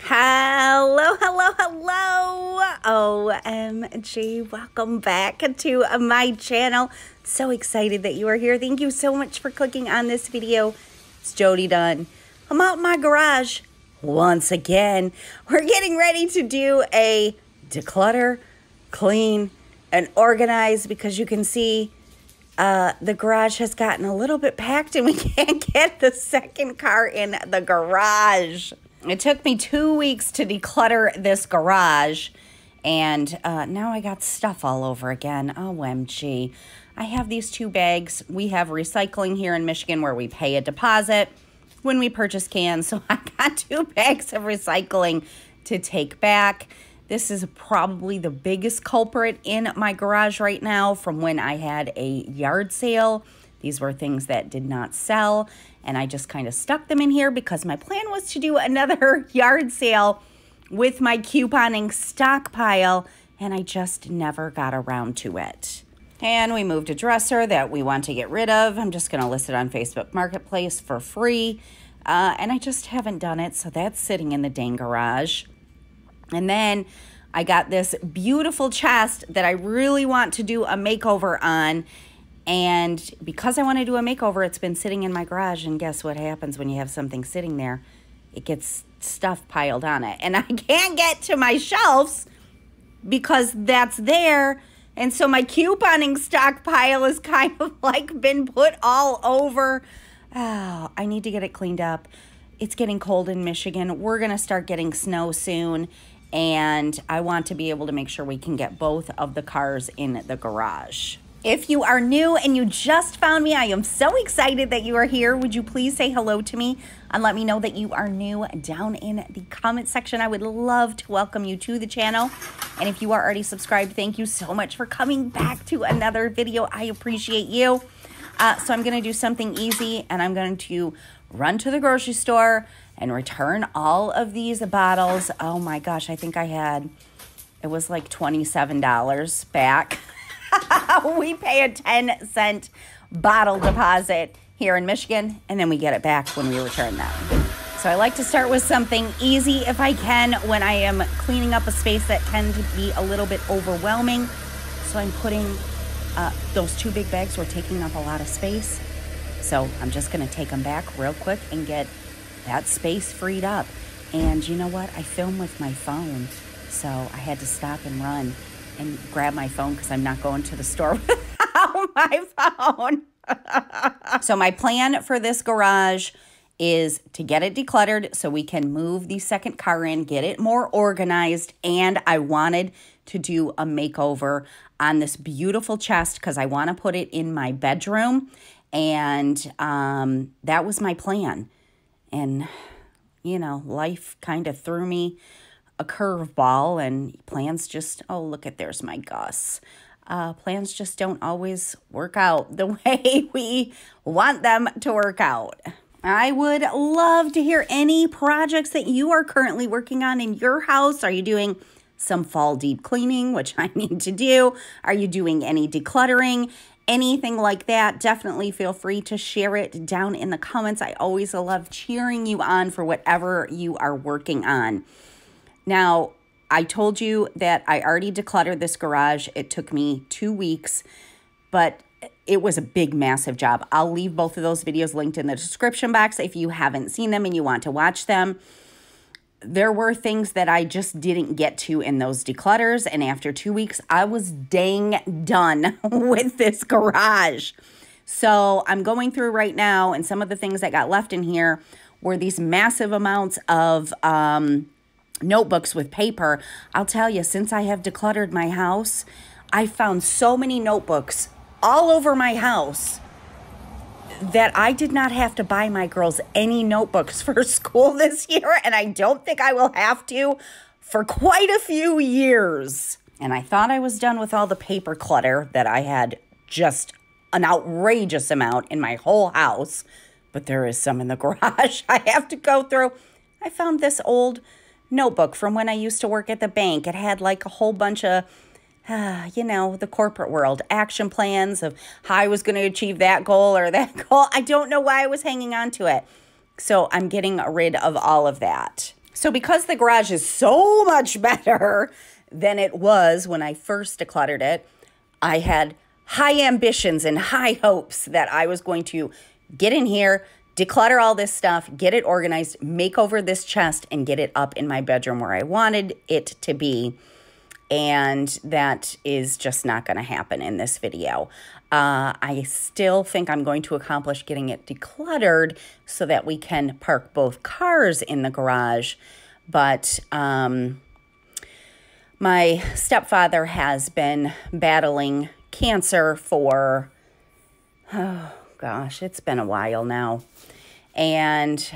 Hello, hello, hello. OMG, welcome back to my channel. So excited that you are here. Thank you so much for clicking on this video. It's Jody Dunn. I'm out in my garage once again. We're getting ready to do a declutter, clean, and organize because you can see the garage has gotten a little bit packed and we can't get the second car in the garage. It took me 2 weeks to declutter this garage, and now I got stuff all over again. OMG. I have these 2 bags. We have recycling here in Michigan where we pay a deposit when we purchase cans, so I got 2 bags of recycling to take back. This is probably the biggest culprit in my garage right now from when I had a yard sale. These were things that did not sell, and I just kind of stuck them in here because my plan was to do another yard sale with my couponing stockpile, and I just never got around to it. And we moved a dresser that we want to get rid of. I'm just going to list it on Facebook Marketplace for free, and I just haven't done it, so that's sitting in the dang garage. And then I got this beautiful chest that I really want to do a makeover on. And because I want to do a makeover, it's been sitting in my garage. And guess what happens when you have something sitting there? It gets stuff piled on it. And I can't get to my shelves because that's there. And so my couponing stockpile is kind of like been put all over. Oh, I need to get it cleaned up. It's getting cold in Michigan. We're going to start getting snow soon. And I want to be able to make sure we can get both of the cars in the garage. If you are new and you just found me, I am so excited that you are here. Would you please say hello to me and let me know that you are new down in the comment section? I would love to welcome you to the channel. And if you are already subscribed, thank you so much for coming back to another video. I appreciate you. So I'm going to do something easy, and I'm going to run to the grocery store and return all of these bottles. Oh my gosh, I think I had, it was like $27 back. We pay a 10-cent bottle deposit here in Michigan, and then we get it back when we return them. So I like to start with something easy if I can when I am cleaning up a space that tends to be a little bit overwhelming. So I'm putting those 2 big bags were taking up a lot of space. So I'm just going to take them back real quick and get that space freed up. And you know what? I film with my phone, so I had to stop and run and grab my phone because I'm not going to the store without my phone. So my plan for this garage is to get it decluttered so we can move the second car in, get it more organized, and I wanted to do a makeover on this beautiful chest because I want to put it in my bedroom, and that was my plan. And, you know, life kind of threw me a curveball, and plans just, oh, look at, there's my Gus. Plans just don't always work out the way we want them to work out. I would love to hear any projects that you are currently working on in your house. Are you doing some fall deep cleaning, which I need to do? Are you doing any decluttering? Anything like that? Definitely feel free to share it down in the comments. I always love cheering you on for whatever you are working on. Now, I told you that I already decluttered this garage. It took me 2 weeks, but it was a big, massive job. I'll leave both of those videos linked in the description box if you haven't seen them and you want to watch them. There were things that I just didn't get to in those declutters, and after 2 weeks, I was dang done with this garage. So I'm going through right now, and some of the things that got left in here were these massive amounts of notebooks with paper. I'll tell you, since I have decluttered my house, I found so many notebooks all over my house that I did not have to buy my girls any notebooks for school this year, and I don't think I will have to for quite a few years. And I thought I was done with all the paper clutter that I had, just an outrageous amount in my whole house, but there is some in the garage I have to go through. I found this old notebook from when I used to work at the bank. It had like a whole bunch of you know, the corporate world, action plans of how I was going to achieve that goal or that goal. I don't know why I was hanging on to it. So I'm getting rid of all of that. So because the garage is so much better than it was when I first decluttered it, I had high ambitions and high hopes that I was going to get in here, declutter all this stuff, get it organized, make over this chest, and get it up in my bedroom where I wanted it to be. And that is just not going to happen in this video. I still think I'm going to accomplish getting it decluttered so that we can park both cars in the garage. But my stepfather has been battling cancer for, oh gosh, it's been a while now. And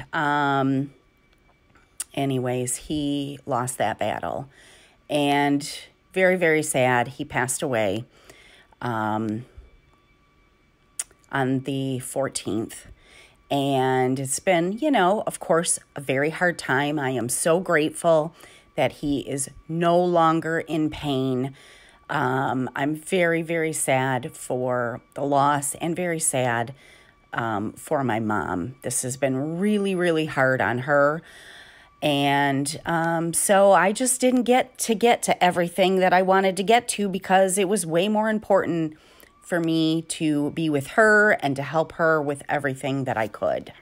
anyways, he lost that battle. And very, very sad. He passed away on the 14th. And it's been, you know, of course, a very hard time. I am so grateful that he is no longer in pain. I'm very, very sad for the loss and very sad for my mom. This has been really, really hard on her. And so I just didn't get to everything that I wanted to get to because it was way more important for me to be with her and to help her with everything that I could.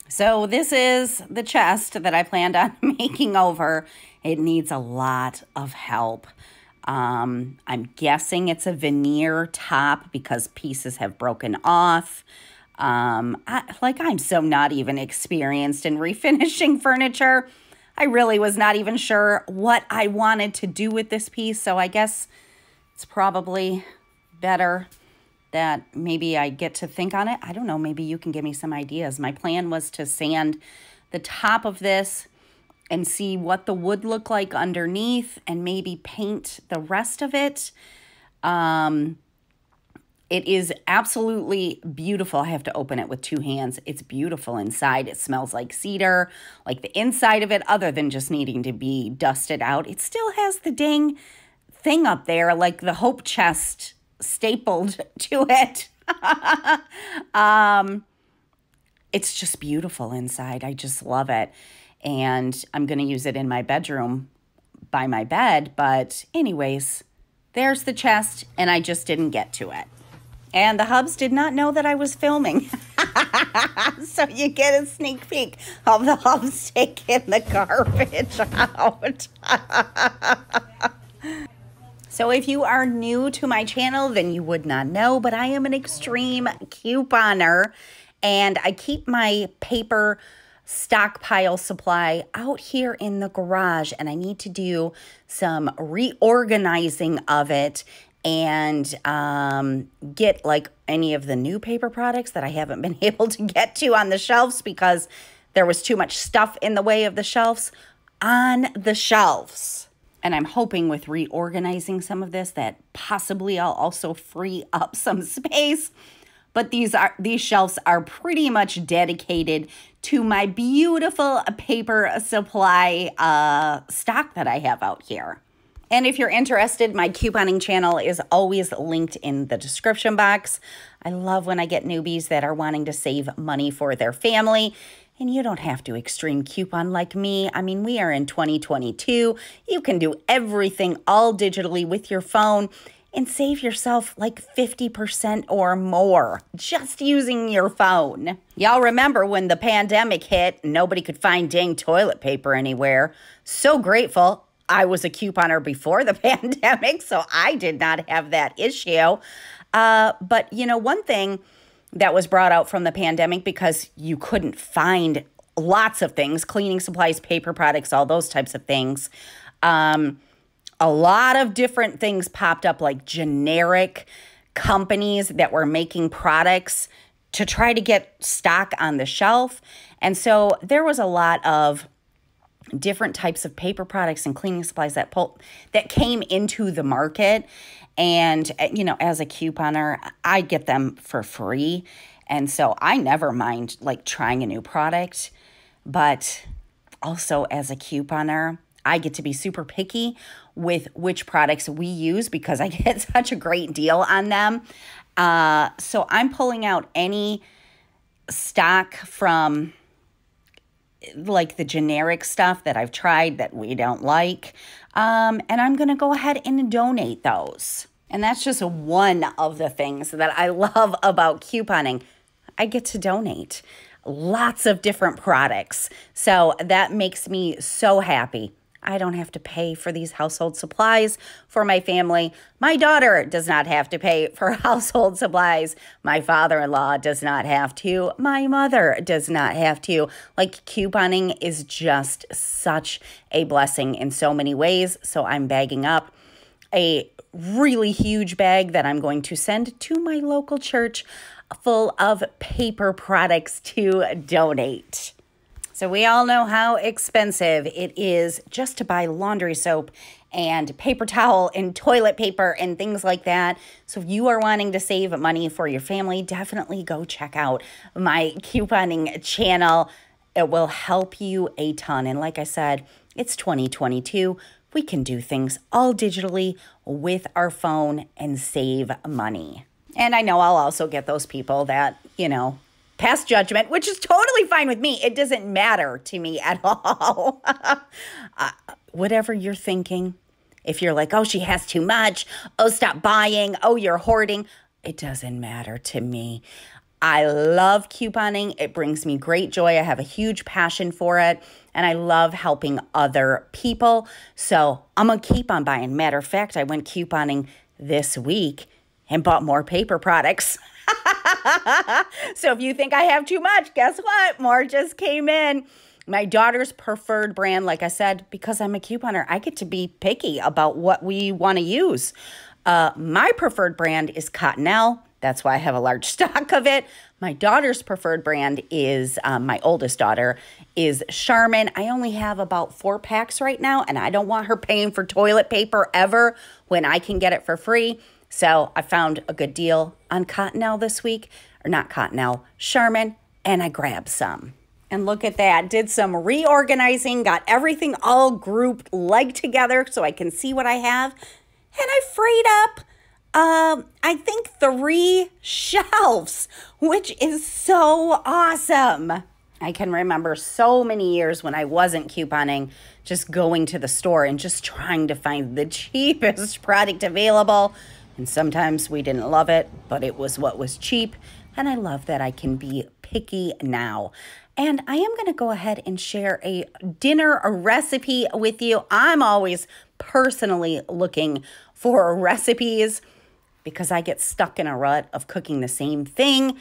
So this is the chest that I planned on making over. It needs a lot of help. I'm guessing it's a veneer top because pieces have broken off. I'm so not even experienced in refinishing furniture. I really was not even sure what I wanted to do with this piece. So I guess it's probably better that maybe I get to think on it. I don't know. Maybe you can give me some ideas. My plan was to sand the top of this and see what the wood looked like underneath and maybe paint the rest of it. It is absolutely beautiful. I have to open it with two hands. It's beautiful inside. It smells like cedar, like the inside of it, other than just needing to be dusted out. It still has the dang thing up there, like the hope chest stapled to it. It's just beautiful inside. I just love it. And I'm going to use it in my bedroom by my bed. But anyways, there's the chest, and I just didn't get to it. And the hubs did not know that I was filming. So you get a sneak peek of the hubs taking the garbage out. So if you are new to my channel, then you would not know, but I am an extreme couponer. And I keep my paper stockpile supply out here in the garage. And I need to do some reorganizing of it and get like any of the new paper products that I haven't been able to get to on the shelves because there was too much stuff in the way of the shelves on the shelves. And I'm hoping with reorganizing some of this that possibly I'll also free up some space. But these shelves are pretty much dedicated to my beautiful paper supply stock that I have out here. And if you're interested, my couponing channel is always linked in the description box. I love when I get newbies that are wanting to save money for their family. And you don't have to extreme coupon like me. I mean, we are in 2022. You can do everything all digitally with your phone and save yourself like 50% or more just using your phone. Y'all remember when the pandemic hit, nobody could find dang toilet paper anywhere. So grateful I was a couponer before the pandemic, so I did not have that issue. But, you know, one thing that was brought out from the pandemic because you couldn't find lots of things, cleaning supplies, paper products, all those types of things. A lot of different things popped up, like generic companies that were making products to try to get stock on the shelf. And so there was a lot of different types of paper products and cleaning supplies that came into the market. And, you know, as a couponer, I get them for free. And so I never mind like trying a new product. But also as a couponer, I get to be super picky with which products we use because I get such a great deal on them. So I'm pulling out any stock from like the generic stuff that I've tried that we don't like. And I'm going to go ahead and donate those. And that's just one of the things that I love about couponing. I get to donate lots of different products. So that makes me so happy. I don't have to pay for these household supplies for my family. My daughter does not have to pay for household supplies. My father-in-law does not have to. My mother does not have to. Like, couponing is just such a blessing in so many ways. So I'm bagging up a really huge bag that I'm going to send to my local church full of paper products to donate. So we all know how expensive it is just to buy laundry soap and paper towel and toilet paper and things like that. So if you are wanting to save money for your family, definitely go check out my couponing channel. It will help you a ton. And like I said, it's 2022. We can do things all digitally with our phone and save money. And I know I'll also get those people that, pass judgment, which is totally fine with me. It doesn't matter to me at all. Whatever you're thinking, if you're like, oh, she has too much. Oh, stop buying. Oh, you're hoarding. It doesn't matter to me. I love couponing. It brings me great joy. I have a huge passion for it, and I love helping other people. So I'm going to keep on buying. Matter of fact, I went couponing this week and bought more paper products. So if you think I have too much, guess what? More just came in. My daughter's preferred brand, like I said, because I'm a couponer, I get to be picky about what we want to use. My preferred brand is Cottonelle. That's why I have a large stock of it. My daughter's preferred brand is, my oldest daughter, is Charmin. I only have about 4 packs right now, and I don't want her paying for toilet paper ever when I can get it for free. So I found a good deal on Cottonelle this week, or not Cottonelle, Charmin, and I grabbed some. And look at that, did some reorganizing, got everything all grouped, legged together so I can see what I have. And I freed up, I think 3 shelves, which is so awesome. I can remember so many years when I wasn't couponing, just going to the store and just trying to find the cheapest product available. And sometimes we didn't love it, but it was what was cheap. And I love that I can be picky now. And I am going to go ahead and share a dinner recipe with you. I'm always personally looking for recipes because I get stuck in a rut of cooking the same thing.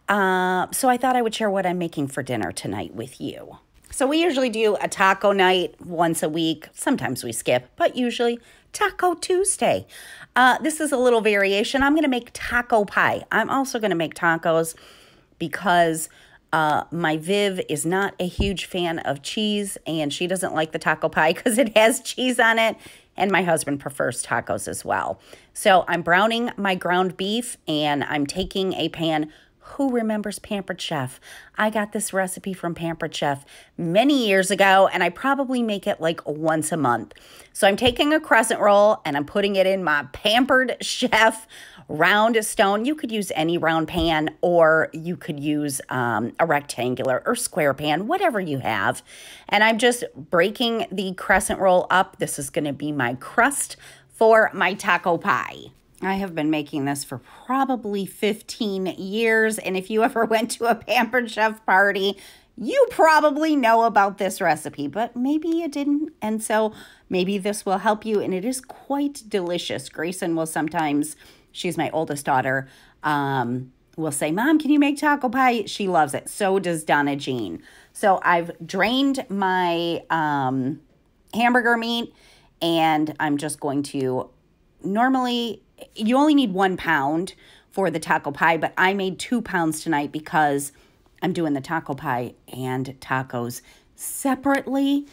So I thought I would share what I'm making for dinner tonight with you. So we usually do a taco night once a week. Sometimes we skip, but usually Taco Tuesday. This is a little variation. I'm going to make taco pie. I'm also going to make tacos because my Viv is not a huge fan of cheese, and she doesn't like the taco pie because it has cheese on it, and my husband prefers tacos as well. So I'm browning my ground beef, and I'm taking a pan. Who remembers Pampered Chef? I got this recipe from Pampered Chef many years ago, and I probably make it like once a month. So I'm taking a crescent roll, and I'm putting it in my Pampered Chef round stone. You could use any round pan, or you could use a rectangular or square pan, whatever you have. And I'm just breaking the crescent roll up. This is going to be my crust for my taco pie. I have been making this for probably 15 years, and if you ever went to a Pampered Chef party, you probably know about this recipe, but maybe you didn't, and so maybe this will help you, and it is quite delicious. Grayson will sometimes, she's my oldest daughter, will say, Mom, can you make taco pie? She loves it. So does Donna Jean. So I've drained my hamburger meat, and I'm just going to, normally, you only need 1 pound for the taco pie, but I made 2 pounds tonight because I'm doing the taco pie and tacos separately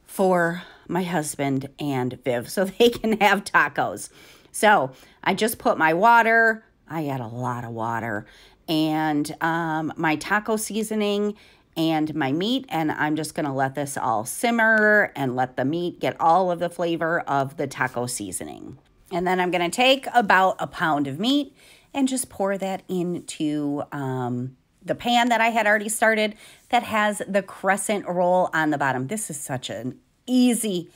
for my husband and Viv so they can have tacos. So I just put my water, I add a lot of water, and my taco seasoning and my meat, and I'm just going to let this all simmer and let the meat get all of the flavor of the taco seasoning. And then I'm going to take about a pound of meat and just pour that into the pan that I had already started that has the crescent roll on the bottom. This is such an easy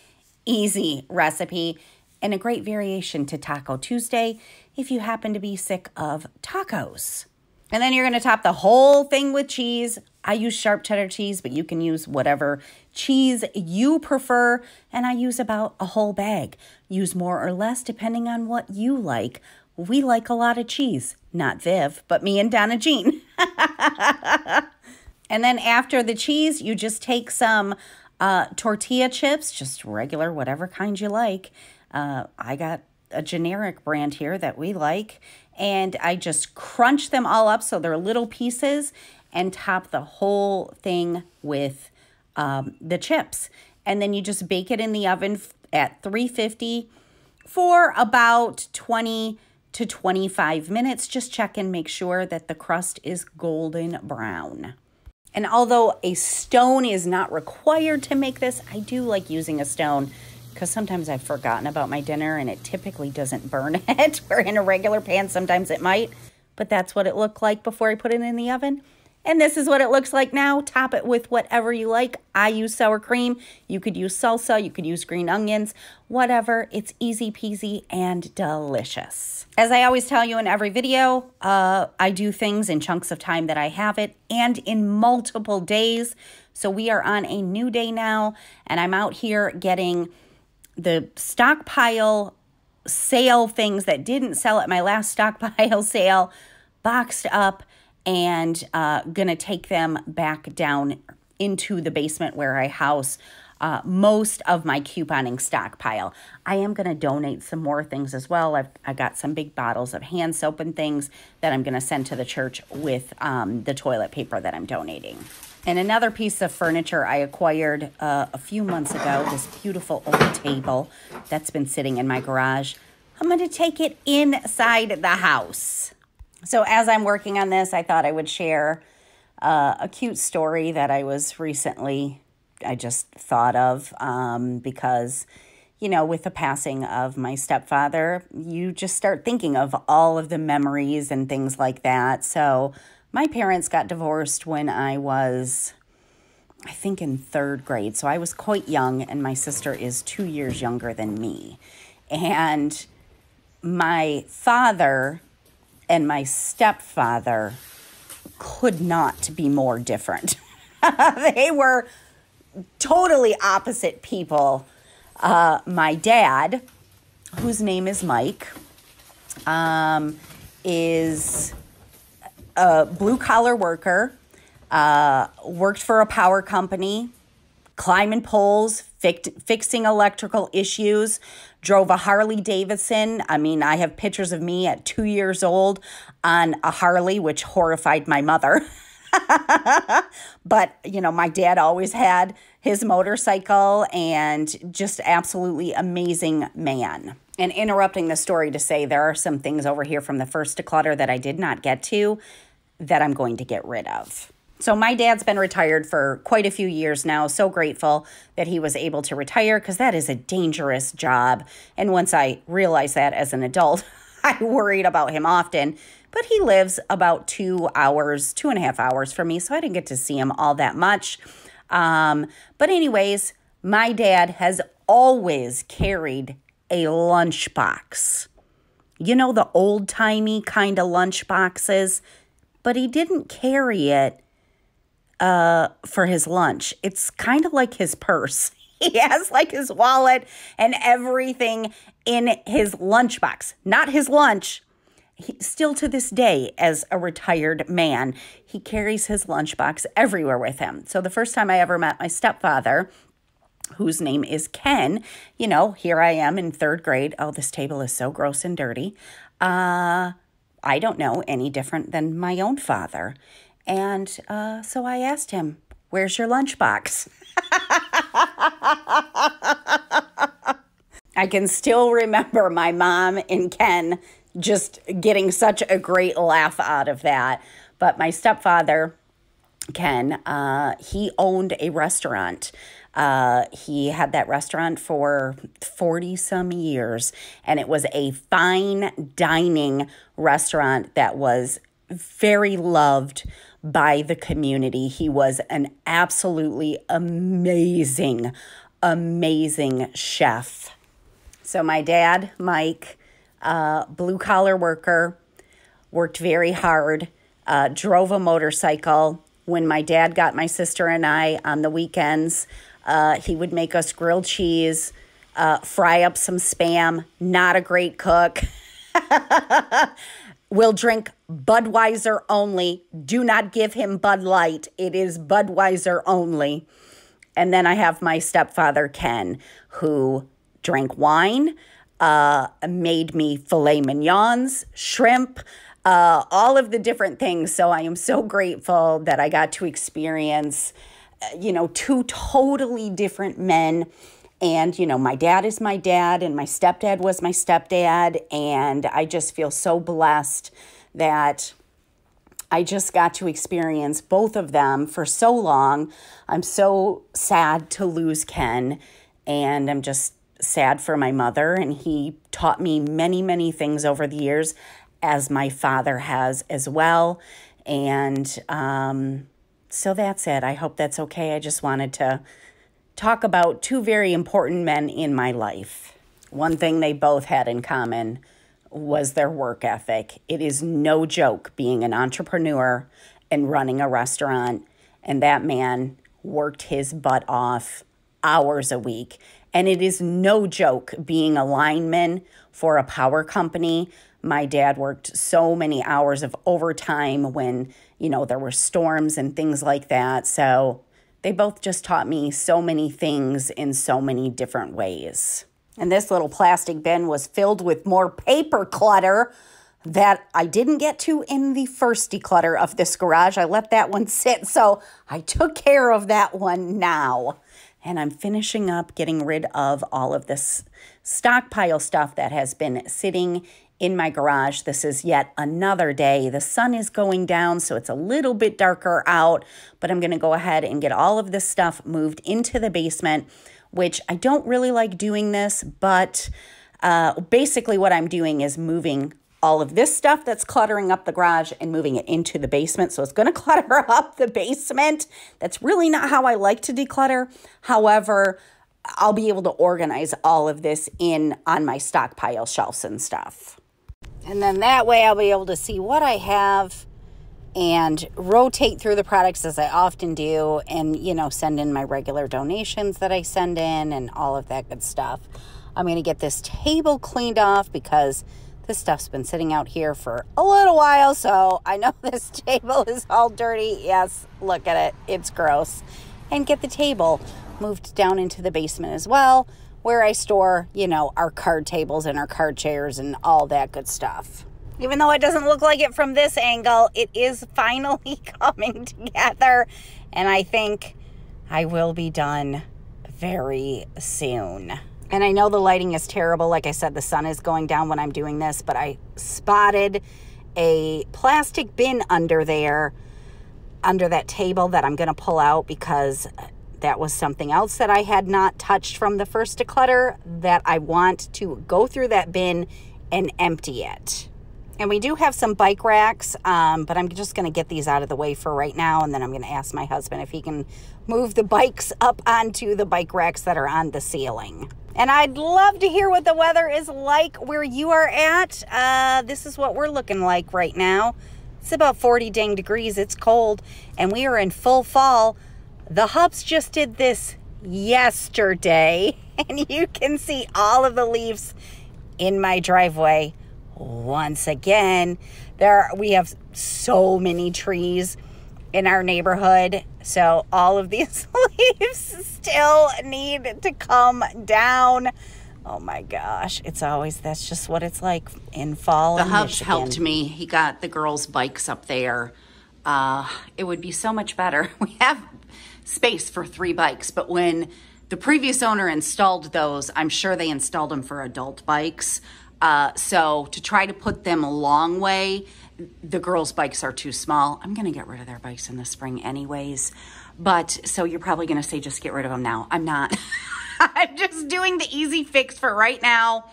recipe and a great variation to Taco Tuesday if you happen to be sick of tacos. And then you're going to top the whole thing with cheese. I use sharp cheddar cheese, but you can use whatever cheese you prefer. And I use about a whole bag. Use more or less depending on what you like. We like a lot of cheese. Not Viv, but me and Donna Jean. And then after the cheese, you just take some tortilla chips, just regular, whatever kind you like. I got a generic brand here that we like. And I just crunch them all up so they're little pieces and top the whole thing with the chips. And then you just bake it in the oven at 350 for about 20 to 25 minutes. Just check and make sure that the crust is golden brown. And although a stone is not required to make this, I do like using a stone because sometimes I've forgotten about my dinner and it typically doesn't burn it. Where in a regular pan, sometimes it might, but that's what it looked like before I put it in the oven. And this is what it looks like now. Top it with whatever you like. I use sour cream. You could use salsa. You could use green onions, whatever. It's easy peasy and delicious. As I always tell you in every video, I do things in chunks of time that I have it and in multiple days. So we are on a new day now, and I'm out here getting the stockpile sale things that didn't sell at my last stockpile sale boxed up and gonna take them back down into the basement where I house most of my couponing stockpile. I am gonna donate some more things as well. I got some big bottles of hand soap and things that I'm gonna send to the church with the toilet paper that I'm donating. And another piece of furniture I acquired a few months ago, this beautiful old table that's been sitting in my garage. I'm going to take it inside the house. So as I'm working on this, I thought I would share a cute story that I just thought of because, you know, with the passing of my stepfather, you just start thinking of all of the memories and things like that. So my parents got divorced when I was, I think, in 3rd grade. So I was quite young, and my sister is 2 years younger than me. And my father and my stepfather could not be more different. They were totally opposite people. My dad, whose name is Mike, is a blue-collar worker, worked for a power company, climbing poles, fixing electrical issues, drove a Harley Davidson. I mean, I have pictures of me at 2 years old on a Harley, which horrified my mother. But, you know, my dad always had his motorcycle, and just absolutely amazing man. And interrupting the story to say there are some things over here from the first declutter that I did not get to that I'm going to get rid of. So my dad's been retired for quite a few years now. So grateful that he was able to retire because that is a dangerous job. And once I realized that as an adult, I worried about him often. But he lives about 2 hours, 2.5 hours from me, so I didn't get to see him all that much. But anyways, my dad has always carried a lunchbox. You know, the old-timey kind of lunch boxes? But he didn't carry it for his lunch. It's kind of like his purse. He has like his wallet and everything in his lunchbox. Not his lunch. Still to this day, as a retired man, he carries his lunchbox everywhere with him. So the first time I ever met my stepfather, whose name is Ken, you know, here I am in 3rd grade. Oh, this table is so gross and dirty. I don't know any different than my own father. And so I asked him, "Where's your lunchbox?" I can still remember my mom and Ken just getting such a great laugh out of that. But my stepfather, Ken, he owned a restaurant. He had that restaurant for 40-some years, and it was a fine dining restaurant that was very loved by the community. He was an absolutely amazing, amazing chef. So my dad, Mike, blue-collar worker, worked very hard, drove a motorcycle. When my dad got my sister and I on the weekends, he would make us grilled cheese, fry up some Spam. Not a great cook. Will drink Budweiser only. Do not give him Bud Light. It is Budweiser only. And then I have my stepfather, Ken, who drank wine, made me filet mignons, shrimp, all of the different things. So I am so grateful that I got to experience, two totally different men. And, my dad is my dad and my stepdad was my stepdad. And I just feel so blessed that I just got to experience both of them for so long. I'm so sad to lose Ken, and I'm just sad for my mother. And he taught me many, many things over the years, as my father has as well. And so that's it. I hope that's okay. I just wanted to talk about two very important men in my life. One thing they both had in common was their work ethic. It is no joke being an entrepreneur and running a restaurant. And that man worked his butt off hours a week. And it is no joke being a lineman for a power company. My dad worked so many hours of overtime when, there were storms and things like that. So they both just taught me so many things in so many different ways. And this little plastic bin was filled with more paper clutter that I didn't get to in the first declutter of this garage. I let that one sit, so I took care of that one now. And I'm finishing up getting rid of all of this stockpile stuff that has been sitting in my garage. This is yet another day. The sun is going down, so it's a little bit darker out, but I'm going to go ahead and get all of this stuff moved into the basement, which I don't really like doing this, but basically what I'm doing is moving all of this stuff that's cluttering up the garage and moving it into the basement. So it's going to clutter up the basement. That's really not how I like to declutter. However, I'll be able to organize all of this on my stockpile shelves and stuff. And then that way I'll be able to see what I have and rotate through the products as I often do, and, send in my regular donations that I send in and all of that good stuff. I'm going to get this table cleaned off because this stuff's been sitting out here for a little while, so I know this table is all dirty. Yes, look at it. It's gross. And get the table moved down into the basement as well, where I store, our card tables and our card chairs and all that good stuff. Even though it doesn't look like it from this angle, it is finally coming together. And I think I will be done very soon. And I know the lighting is terrible. Like I said, the sun is going down when I'm doing this, but I spotted a plastic bin under there, under that table, that I'm going to pull out because that was something else that I had not touched from the first declutter that I want to go through that bin and empty it. And we do have some bike racks, but I'm just going to get these out of the way for right now. And then I'm going to ask my husband if he can move the bikes up onto the bike racks that are on the ceiling. And I'd love to hear what the weather is like where you are at. This is what we're looking like right now. It's about 40 dang degrees. It's cold. And we are in full fall. The Hubs just did this yesterday. And you can see all of the leaves in my driveway. Once again, we have so many trees in our neighborhood, so all of these leaves still need to come down. Oh my gosh, that's just what it's like in fall. The Hubs helped me. He got the girls' bikes up there. It would be so much better. We have space for 3 bikes, but when the previous owner installed those, I'm sure they installed them for adult bikes. So to try to put them a long way, the girls' bikes are too small. I'm going to get rid of their bikes in the spring anyways. But so you're probably going to say, just get rid of them now. I'm not. I'm just doing the easy fix for right now.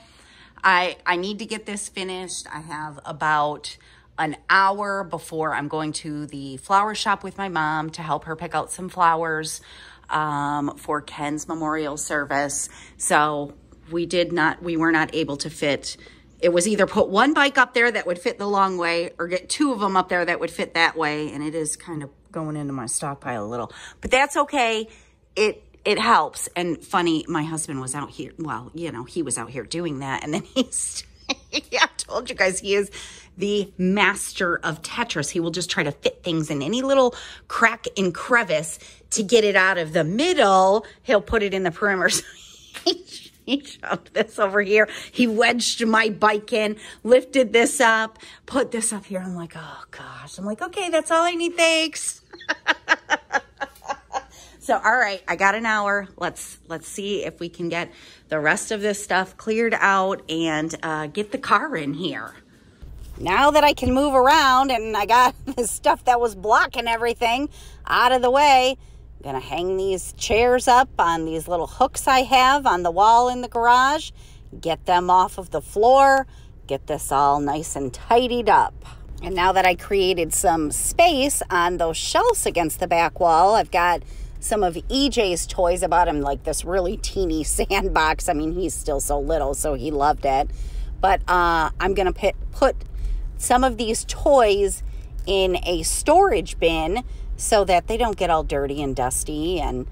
I need to get this finished. I have about an hour before I'm going to the flower shop with my mom to help her pick out some flowers for Ken's memorial service. So we were not able to fit. It was either put one bike up there that would fit the long way or get two of them up there that would fit that way. And it is kind of going into my stockpile a little, but that's okay. It helps. And funny, my husband was out here. Well, you know, he was out here doing that. And then I told you guys, he is the master of Tetris. He will just try to fit things in any little crack and crevice to get it out of the middle. He'll put it in the perimeter. So he shoved this over here. He wedged my bike in, lifted this up, put this up here. I'm like, oh gosh. I'm like, okay, that's all I need. Thanks. So, all right, I got an hour. Let's see if we can get the rest of this stuff cleared out and get the car in here. Now that I can move around and I got the stuff that was blocking everything out of the way, I'm gonna hang these chairs up on these little hooks I have on the wall in the garage, get them off of the floor, get this all nice and tidied up. And now that I created some space on those shelves against the back wall, I've got some of EJ's toys. I bought him like this really teeny sandbox. I mean, he's still so little, so he loved it. But I'm going to put some of these toys in a storage bin so that they don't get all dirty and dusty, and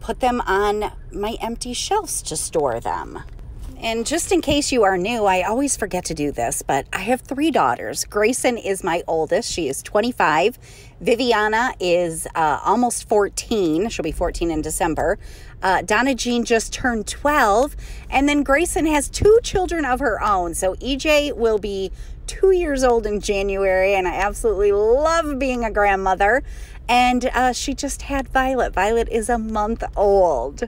put them on my empty shelves to store them. And just in case you are new, I always forget to do this, but I have 3 daughters. Grayson is my oldest. She is 25. Viviana is almost 14. She'll be 14 in December. Donna Jean just turned 12. And then Grayson has 2 children of her own. So EJ will be 2 years old in January, and I absolutely love being a grandmother. And she just had Violet. Violet is a month old.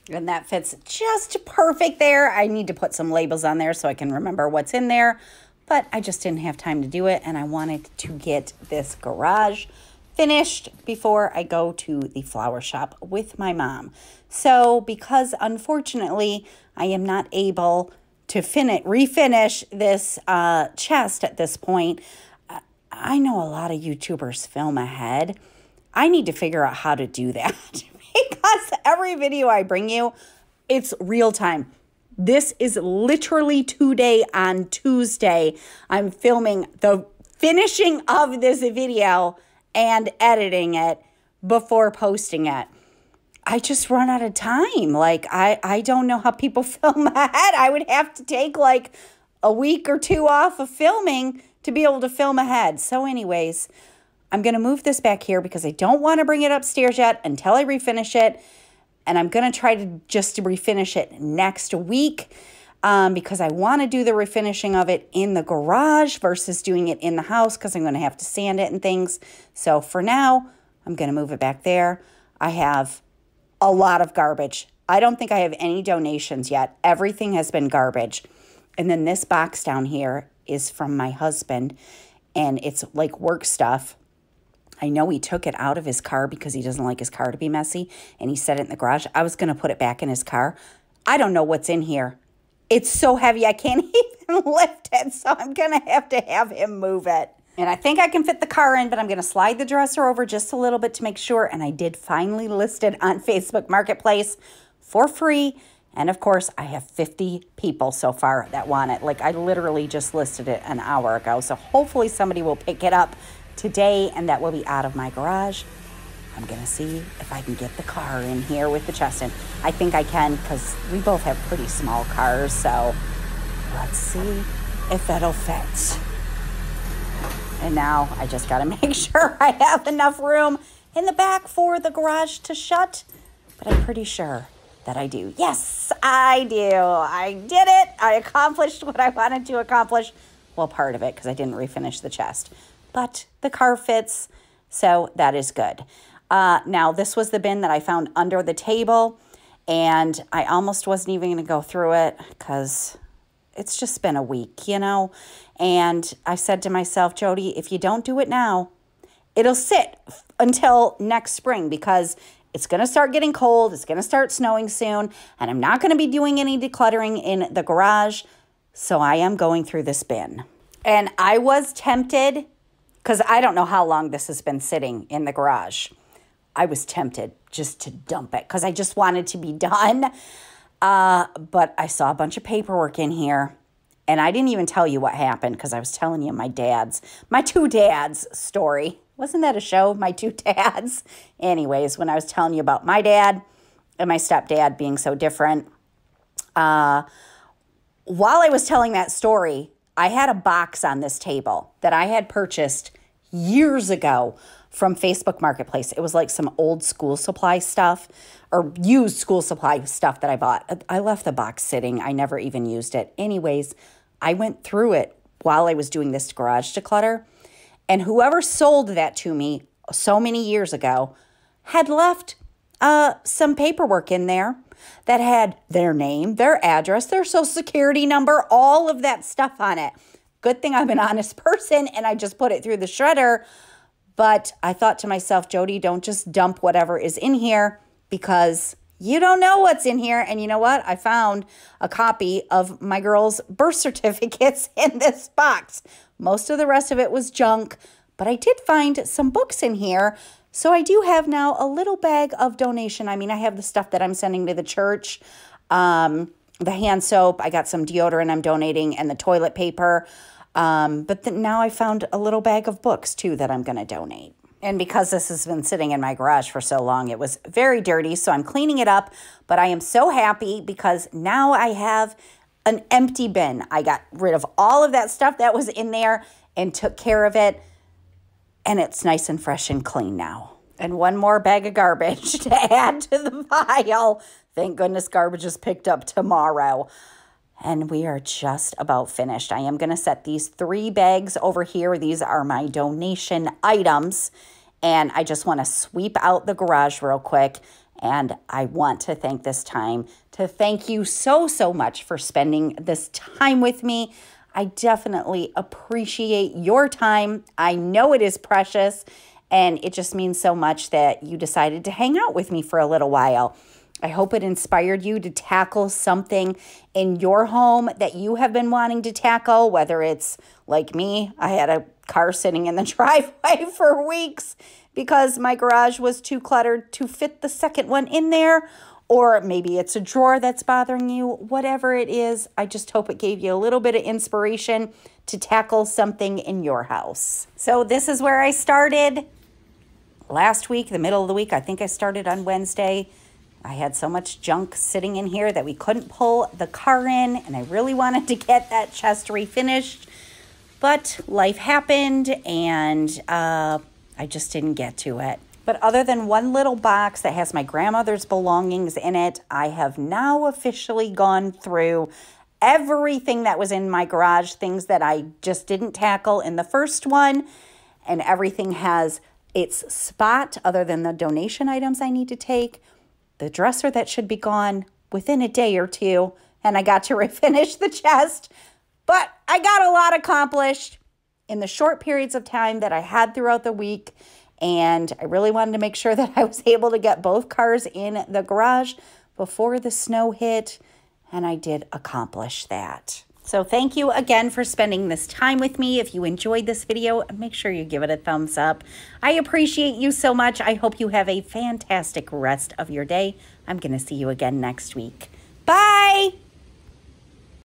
And that fits just perfect there. I need to put some labels on there so I can remember what's in there. But I just didn't have time to do it. And I wanted to get this garage finished before I go to the flower shop with my mom. So because unfortunately I am not able to refinish this chest at this point, I know a lot of YouTubers film ahead. I need to figure out how to do that. Because every video I bring you, it's real time. This is literally today on Tuesday. I'm filming the finishing of this video and editing it before posting it. I just run out of time. Like, I don't know how people film ahead. I would have to take like a week or 2 off of filming to be able to film ahead. So anyways, I'm going to move this back here because I don't want to bring it upstairs yet until I refinish it. And I'm going to try to just refinish it next week because I want to do the refinishing of it in the garage versus doing it in the house because I'm going to have to sand it and things. So for now, I'm going to move it back there. I have a lot of garbage. I don't think I have any donations yet. Everything has been garbage. And then this box down here is from my husband, and it's like work stuff. I know he took it out of his car because he doesn't like his car to be messy, and he set it in the garage. I was going to put it back in his car. I don't know what's in here. It's so heavy I can't even lift it, so I'm going to have him move it. And I think I can fit the car in, but I'm going to slide the dresser over just a little bit to make sure. And I did finally list it on Facebook Marketplace for free. And of course, I have 50 people so far that want it. Like, I literally just listed it an hour ago. So hopefully somebody will pick it up today, and that will be out of my garage. I'm going to see if I can get the car in here with the chest in. I think I can because we both have pretty small cars. So let's see if that'll fit. And now I just got to make sure I have enough room in the back for the garage to shut. But I'm pretty sure that I do. Yes, I do. I did it. I accomplished what I wanted to accomplish. Well, part of it because I didn't refinish the chest. But the car fits, so that is good. Now, this was the bin that I found under the table, and I almost wasn't even going to go through it because it's just been a week, you know. And I said to myself, Jody, if you don't do it now, it'll sit until next spring because it's going to start getting cold. It's going to start snowing soon, and I'm not going to be doing any decluttering in the garage, so I am going through this bin. And I was tempted, because I don't know how long this has been sitting in the garage. I was tempted just to dump it because I just wanted to be done. But I saw a bunch of paperwork in here. And I didn't even tell you what happened because I was telling you my two dads story. Wasn't that a show? My two dads. Anyways, when I was telling you about my dad and my stepdad being so different. While I was telling that story, I had a box on this table that I had purchased years ago from Facebook Marketplace. It was like some old school supply stuff or used school supply stuff that I bought. I left the box sitting. I never even used it. Anyways, I went through it while I was doing this garage declutter. And whoever sold that to me so many years ago had left some paperwork in there that had their name, their address, their social security number, all of that stuff on it. Good thing I'm an honest person and I just put it through the shredder. But I thought to myself, Jody, don't just dump whatever is in here because you don't know what's in here. And you know what? I found a copy of my girls' birth certificates in this box. Most of the rest of it was junk, but I did find some books in here. So I do have now a little bag of donation. I mean, I have the stuff that I'm sending to the church, the hand soap. I got some deodorant I'm donating and the toilet paper. But now I found a little bag of books too that I'm going to donate. And because this has been sitting in my garage for so long, it was very dirty. So I'm cleaning it up, but I am so happy because now I have an empty bin. I got rid of all of that stuff that was in there and took care of it. And it's nice and fresh and clean now. And one more bag of garbage to add to the pile. Thank goodness garbage is picked up tomorrow. And we are just about finished. I am going to set these 3 bags over here. These are my donation items. And I just want to sweep out the garage real quick. And I want to thank you so much for spending this time with me. I definitely appreciate your time. I know it is precious. And it just means so much that you decided to hang out with me for a little while. I hope it inspired you to tackle something in your home that you have been wanting to tackle, whether it's like me. I had a car sitting in the driveway for weeks because my garage was too cluttered to fit the second one in there. Or maybe it's a drawer that's bothering you. Whatever it is, I just hope it gave you a little bit of inspiration to tackle something in your house. So this is where I started last week, the middle of the week. I think I started on Wednesday. I had so much junk sitting in here that we couldn't pull the car in, and I really wanted to get that chest refinished, but life happened, and I just didn't get to it. But other than one little box that has my grandmother's belongings in it, I have now officially gone through everything that was in my garage, things that I just didn't tackle in the first one, and everything has its spot other than the donation items I need to take. The dresser that should be gone within a day or two, and I got to refinish the chest. But I got a lot accomplished in the short periods of time that I had throughout the week, and I really wanted to make sure that I was able to get both cars in the garage before the snow hit, and I did accomplish that. So thank you again for spending this time with me. If you enjoyed this video, make sure you give it a thumbs up. I appreciate you so much. I hope you have a fantastic rest of your day. I'm going to see you again next week. Bye!